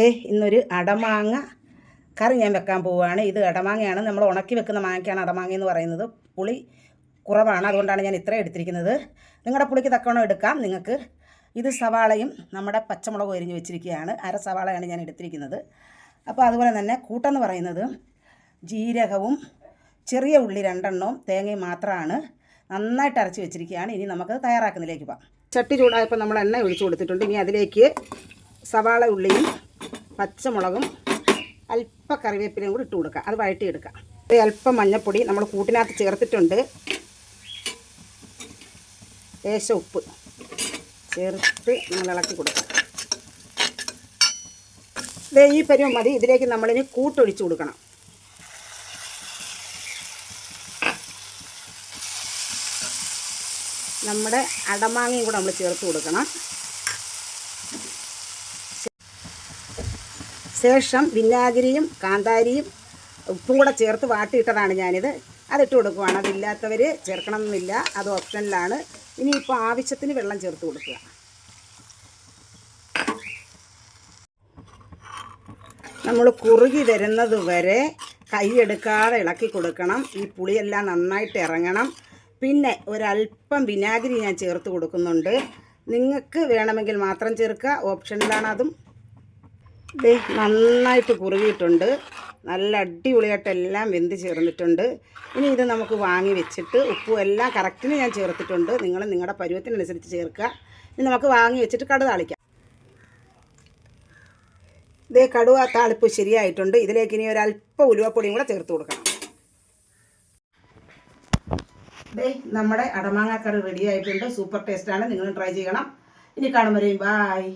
ഇന്നൊരു അടമാങ്ങ കറി ഞാൻ വെക്കാൻ പോവുകയാണ്. ഇത് അടമാങ്ങയാണ്, നമ്മൾ ഉണക്കി വെക്കുന്ന മാങ്ങയ്ക്കാണ് അടമാങ്ങ എന്ന് പറയുന്നത്. പുളി കുറവാണ്, അതുകൊണ്ടാണ് ഞാൻ ഇത്രയും എടുത്തിരിക്കുന്നത്. നിങ്ങളുടെ പുളിക്ക് തക്കവണ്ണം എടുക്കാം നിങ്ങൾക്ക്. ഇത് സവാളയും നമ്മുടെ പച്ചമുളകും അരിഞ്ഞ് വെച്ചിരിക്കുകയാണ്. അര സവാളയാണ് ഞാൻ എടുത്തിരിക്കുന്നത്. അപ്പോൾ അതുപോലെ തന്നെ കൂട്ടെന്ന് പറയുന്നത് ജീരകവും ചെറിയ ഉള്ളി 2 എണ്ണവും തേങ്ങയും മാത്രമാണ്. നന്നായിട്ട് അരച്ച് വെച്ചിരിക്കുകയാണ്. ഇനി നമുക്കത് തയ്യാറാക്കുന്നതിലേക്ക് പോകാം. ചട്ടി ചൂടായപ്പോൾ നമ്മൾ എണ്ണ ഒഴിച്ചു കൊടുത്തിട്ടുണ്ട്. ഇനി അതിലേക്ക് സവാള ഉള്ളിയും പച്ചമുളകും അല്പ കറിവേപ്പിലയും കൂടി ഇട്ട് കൊടുക്കാം. അത് വഴറ്റിയെടുക്കാം. അല്പം മഞ്ഞൾപ്പൊടി നമ്മൾ കൂട്ടിനകത്ത് ചേർത്തിട്ടുണ്ട്. ലേശം ഉപ്പ് ചേർത്ത് നമ്മൾ ഇളക്കി കൊടുക്കാം. ഈ പരുവം മതി. ഇതിലേക്ക് നമ്മളിനി കൂട്ടൊഴിച്ച് കൊടുക്കണം. നമ്മുടെ അടമാങ്ങയും കൂടെ നമ്മൾ ചേർത്ത് കൊടുക്കണം. ശേഷം വിനാഗിരിയും കാന്താരിയും ഉപ്പും കൂടെ ചേർത്ത് വാട്ടിയിട്ടതാണ് ഞാനിത്. അതിട്ട് കൊടുക്കുവാണ്. അതില്ലാത്തവർ ചേർക്കണമെന്നില്ല, അത് ഓപ്ഷനിലാണ്. ഇനിയിപ്പോൾ ആവശ്യത്തിന് വെള്ളം ചേർത്ത് കൊടുക്കുക. നമ്മൾ കുറുകി വരുന്നത് വരെ കൈയെടുക്കാതെ ഇളക്കി കൊടുക്കണം. ഈ പുളിയെല്ലാം നന്നായിട്ട് ഇറങ്ങണം. പിന്നെ ഒരല്പം വിനാഗിരി ഞാൻ ചേർത്ത് കൊടുക്കുന്നുണ്ട്. നിങ്ങൾക്ക് വേണമെങ്കിൽ മാത്രം ചേർക്കുക, ഓപ്ഷനിലാണ് അതും. നന്നായിട്ട് കുറുകിയിട്ടുണ്ട്. നല്ല അടിപൊളിയായിട്ടെല്ലാം വെന്ത് ചേർന്നിട്ടുണ്ട്. ഇനി ഇത് നമുക്ക് വാങ്ങി വെച്ചിട്ട് ഉപ്പും എല്ലാം കറക്റ്റിന് ഞാൻ ചേർത്തിട്ടുണ്ട്. നിങ്ങൾ നിങ്ങളുടെ പരുവത്തിനനുസരിച്ച് ചേർക്കുക. ഇനി നമുക്ക് വാങ്ങി വെച്ചിട്ട് കടുക് താളിക്കാം. കടുക് താളിപ്പ് ശരിയായിട്ടുണ്ട്. ഇതിലേക്ക് ഇനി ഒരല്പം ഉലുവപ്പൊടിയും കൂടെ ചേർത്ത് കൊടുക്കണം. നമ്മുടെ അടമാങ്ങ കറി റെഡി ആയിട്ടുണ്ട്. സൂപ്പർ ടേസ്റ്റാണ്. നിങ്ങൾ ട്രൈ ചെയ്യണം. ഇനി കാണും വരെയും ബായ്.